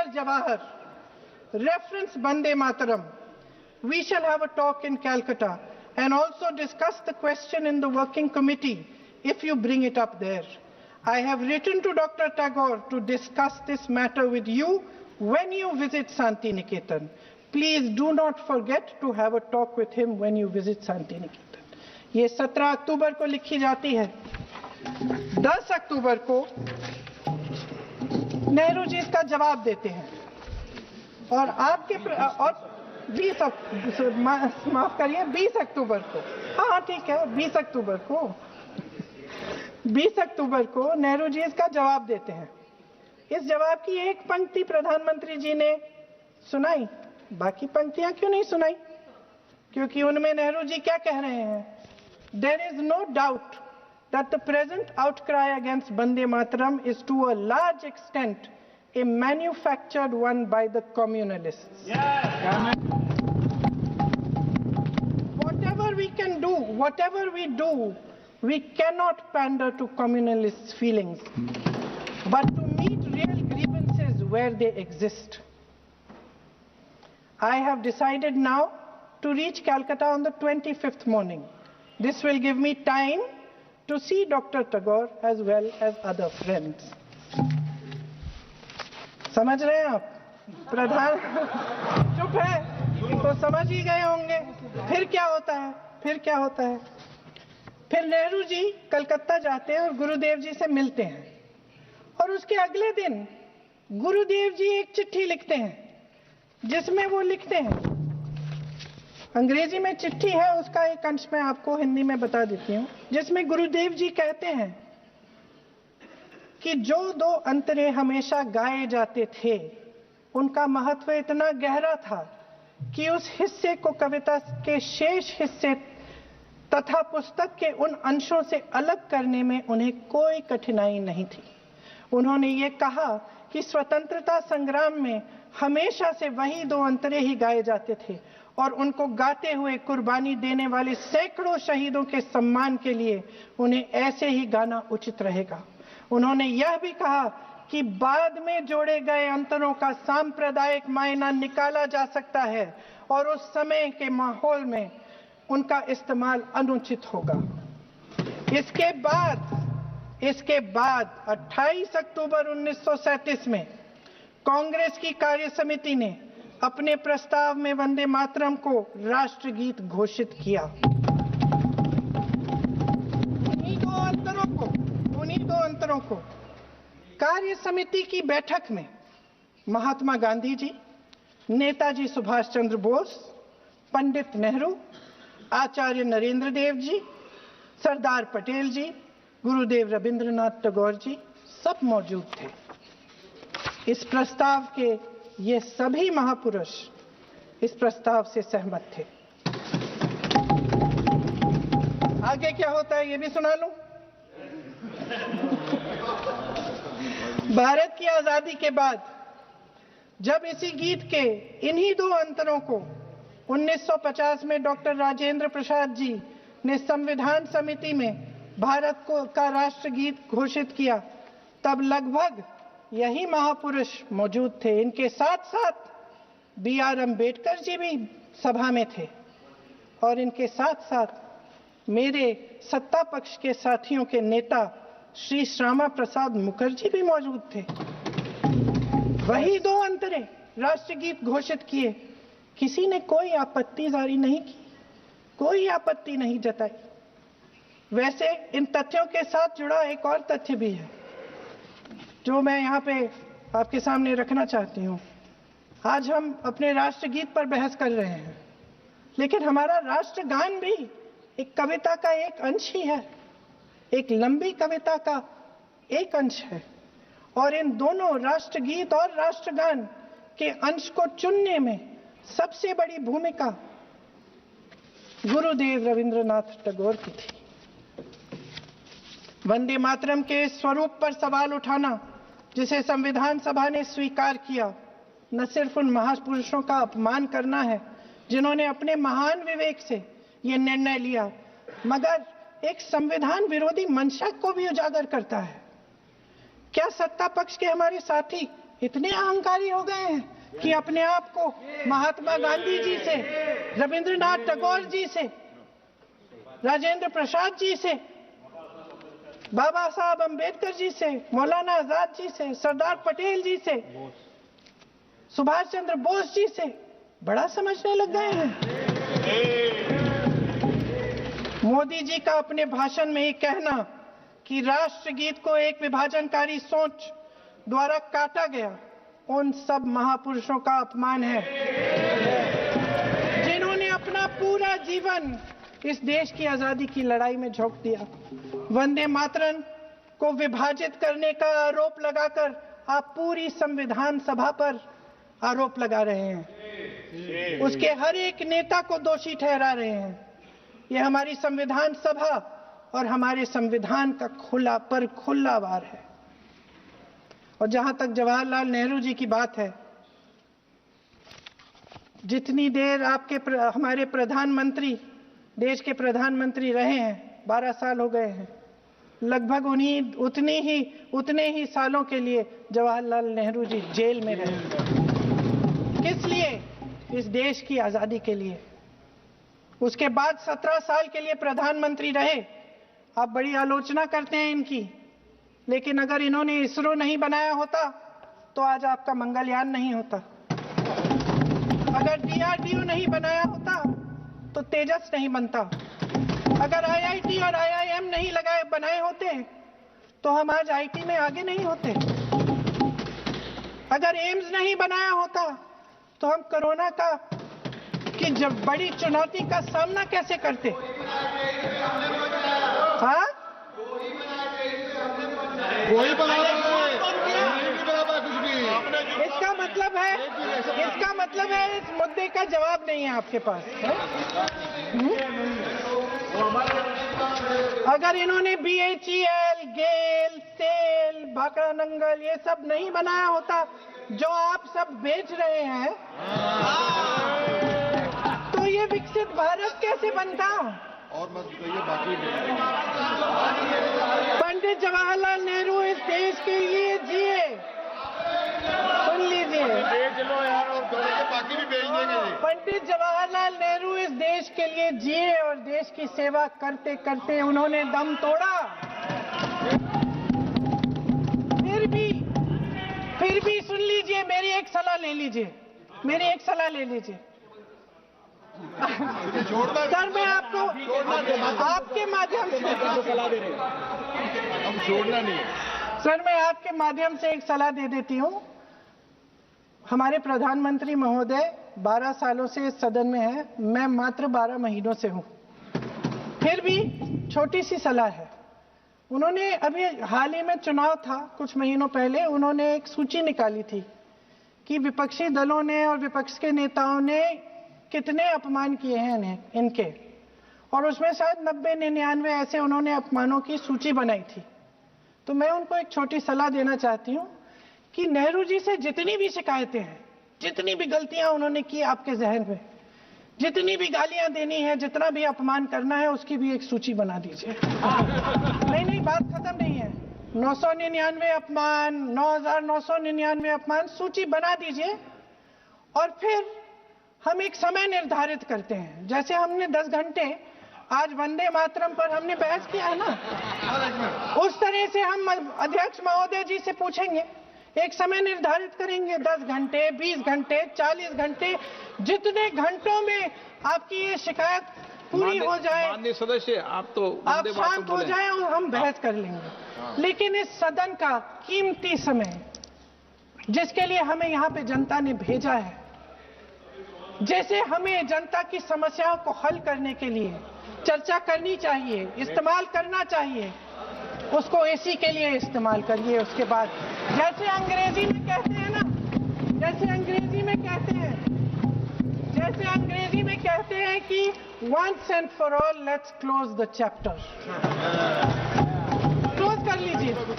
Sar Jawahar, reference Vande Mataram. We shall have a talk in Calcutta and also discuss the question in the working committee if you bring it up there. I have written to Dr. Tagore to discuss this matter with you when you visit Santi Niketan. Please do not forget to have a talk with him when you visit Santi Niketan. ये 17 अक्टूबर को लिखी जाती है। 10 अक्टूबर को नेहरू जी इसका जवाब देते हैं और आपके और 20 अक्टूबर को, हाँ ठीक है, 20 अक्टूबर को नेहरू जी इसका जवाब देते हैं। इस जवाब की एक पंक्ति प्रधानमंत्री जी ने सुनाई, बाकी पंक्तियां क्यों नहीं सुनाई? क्योंकि उनमें नेहरू जी क्या कह रहे हैं? There is no doubt that the present outcry against Vande Mataram is to a large extent a manufactured one by the communalists. Yeah. Whatever we can do, whatever we do, we cannot pander to communalists' feelings, but to meet real grievances where they exist. I have decided now to reach Calcutta on the 25th morning. This will give me time to see Dr. Tagore as well as other friends. समझ रहे हैं आप? प्रधान चुप है तो समझ ही गए होंगे। फिर क्या होता है? फिर नेहरू जी कलकत्ता जाते हैं और गुरुदेव जी से मिलते हैं और उसके अगले दिन गुरुदेव जी एक चिट्ठी लिखते हैं जिसमें वो लिखते हैं, अंग्रेजी में चिट्ठी है, उसका एक अंश मैं आपको हिंदी में बता देती हूँ, जिसमें गुरुदेव जी कहते हैं कि जो 2 अंतरे हमेशा गाए जाते थे उनका महत्व इतना गहरा था कि उस हिस्से को कविता के शेष हिस्से तथा पुस्तक के उन अंशों से अलग करने में उन्हें कोई कठिनाई नहीं थी। उन्होंने ये कहा कि स्वतंत्रता संग्राम में हमेशा से वही 2 अंतरे ही गाए जाते थे और उनको गाते हुए कुर्बानी देने वाले सैकड़ों शहीदों के सम्मान के लिए उन्हें ऐसे ही गाना उचित रहेगा। उन्होंने यह भी कहा कि बाद में जोड़े गए अंतरों का सांप्रदायिक मायना निकाला जा सकता है और उस समय के माहौल में उनका इस्तेमाल अनुचित होगा। इसके बाद 28 अक्टूबर 1937 में कांग्रेस की कार्य समिति ने अपने प्रस्ताव में वंदे मातरम को राष्ट्रगीत घोषित किया। उन्हीं दो अंतरों को कार्य समिति की बैठक में महात्मा गांधी जी, नेताजी सुभाष चंद्र बोस, पंडित नेहरू, आचार्य नरेंद्र देव जी, सरदार पटेल जी, गुरुदेव रविंद्रनाथ टैगोर जी सब मौजूद थे। इस प्रस्ताव के ये सभी महापुरुष इस प्रस्ताव से सहमत थे। आगे क्या होता है ये भी सुना लूं। भारत की आजादी के बाद जब इसी गीत के इन्हीं 2 अंतरों को 1950 में डॉक्टर राजेंद्र प्रसाद जी ने संविधान समिति में भारत का राष्ट्रगीत घोषित किया, तब लगभग यही महापुरुष मौजूद थे। इनके साथ साथ B.R. अम्बेडकर जी भी सभा में थे और इनके साथ साथ मेरे सत्ता पक्ष के साथियों के नेता श्री श्यामा प्रसाद मुखर्जी भी मौजूद थे। वही 2 अंतरे राष्ट्रगीत घोषित किए। किसी ने कोई आपत्ति जारी नहीं की, कोई आपत्ति नहीं जताई। वैसे इन तथ्यों के साथ जुड़ा एक और तथ्य भी है जो मैं यहाँ पे आपके सामने रखना चाहती हूँ। आज हम अपने राष्ट्रगीत पर बहस कर रहे हैं, लेकिन हमारा राष्ट्रगान भी एक कविता का एक अंश ही है, एक लंबी कविता का एक अंश है। और इन दोनों राष्ट्रगीत और राष्ट्रगान के अंश को चुनने में सबसे बड़ी भूमिका गुरुदेव रविंद्रनाथ टैगोर की थी। वंदे मातरम के स्वरूप पर सवाल उठाना, जिसे संविधान सभा ने स्वीकार किया, न सिर्फ उन महापुरुषों का अपमान करना है जिन्होंने अपने महान विवेक से ये निर्णय लिया, मगर एक संविधान विरोधी मंशा को भी उजागर करता है। क्या सत्ता पक्ष के हमारे साथी इतने अहंकारी हो गए हैं कि अपने आप को महात्मा गांधी जी से, रविंद्रनाथ टैगोर जी से, राजेंद्र प्रसाद जी से, बाबा साहब अम्बेडकर जी से, मौलाना आजाद जी से, सरदार पटेल जी से, सुभाष चंद्र बोस जी से बड़ा समझने लग गए हैं। मोदी जी का अपने भाषण में ही कहना कि राष्ट्रगीत को एक विभाजनकारी सोच द्वारा काटा गया, उन सब महापुरुषों का अपमान है जिन्होंने अपना पूरा जीवन इस देश की आजादी की लड़ाई में झोंक दिया। वंदे मातरम को विभाजित करने का आरोप लगाकर आप पूरी संविधान सभा पर आरोप लगा रहे हैं, उसके हर एक नेता को दोषी ठहरा रहे हैं। यह हमारी संविधान सभा और हमारे संविधान का खुला वार है। और जहां तक जवाहरलाल नेहरू जी की बात है, जितनी देर हमारे प्रधानमंत्री देश के प्रधानमंत्री रहे हैं, 12 साल हो गए हैं, लगभग उतने ही सालों के लिए जवाहरलाल नेहरू जी जेल में रहे। किस लिए? इस देश की आजादी के लिए। उसके बाद 17 साल के लिए प्रधानमंत्री रहे। आप बड़ी आलोचना करते हैं इनकी, लेकिन अगर इन्होंने इसरो नहीं बनाया होता तो आज आपका मंगलयान नहीं होता। अगर DRDO नहीं बनाया होता तो तेजस नहीं बनता। अगर IIT और IIM नहीं बनाए होते तो हम आज IT में आगे नहीं होते। अगर एम्स नहीं बनाया होता तो हम कोरोना की जब बड़ी चुनौती का सामना कैसे करते? हाँ, कोई कुछ भी। इसका मतलब है इस मुद्दे का जवाब नहीं है आपके पास। अगर इन्होंने BHEL, गेल, सेल, भाखड़ा नंगल ये सब नहीं बनाया होता जो आप सब बेच रहे हैं, तो ये विकसित भारत कैसे बनता? और मत कहिए बाकी। पंडित जवाहरलाल नेहरू इस देश के लिए जिए। सुन लीजिए, बाकी भी बेच देंगे। पंडित जवाहरलाल नेहरू इस देश के लिए जिए और देश की सेवा करते करते उन्होंने दम तोड़ा। फिर भी सुन लीजिए, मेरी एक सलाह ले लीजिए। सर, मैं आपको आपके माध्यम से सलाह दे रहे हैं, हम छोड़ना नहीं। सर, मैं आपके माध्यम से एक सलाह दे देती हूँ। हमारे प्रधानमंत्री महोदय 12 सालों से इस सदन में हैं, मैं मात्र 12 महीनों से हूँ। फिर भी छोटी सी सलाह है। उन्होंने अभी हाल ही में चुनाव था, कुछ महीनों पहले उन्होंने एक सूची निकाली थी कि विपक्षी दलों ने और विपक्ष के नेताओं ने कितने अपमान किए हैं इनके, और उसमें शायद 90-99 ऐसे उन्होंने अपमानों की सूची बनाई थी। तो मैं उनको एक छोटी सलाह देना चाहती हूँ कि नेहरू जी से जितनी भी शिकायतें हैं, जितनी भी गलतियां उन्होंने की आपके जहन में, जितनी भी गालियां देनी है, जितना भी अपमान करना है, उसकी भी एक सूची बना दीजिए। नहीं, बात खत्म नहीं है। 999 अपमान, 9,999 अपमान, सूची बना दीजिए और फिर हम एक समय निर्धारित करते हैं। जैसे हमने 10 घंटे आज वंदे मातरम पर हमने बहस किया है ना, उस तरह से हम अध्यक्ष महोदय जी से पूछेंगे, एक समय निर्धारित करेंगे, 10 घंटे, 20 घंटे, 40 घंटे, जितने घंटों में आपकी ये शिकायत पूरी हो जाए, माननीय सदस्य, आप शांत हो जाए और हम बहस कर लेंगे। लेकिन इस सदन का कीमती समय, जिसके लिए हमें यहाँ पे जनता ने भेजा है, जैसे हमें जनता की समस्याओं को हल करने के लिए चर्चा करनी चाहिए, इस्तेमाल करना चाहिए, उसको इसी के लिए इस्तेमाल करिए। उसके बाद जैसे अंग्रेजी में कहते हैं ना, जैसे अंग्रेजी में कहते हैं कि once and for all let's close the chapter। Close कर लीजिए।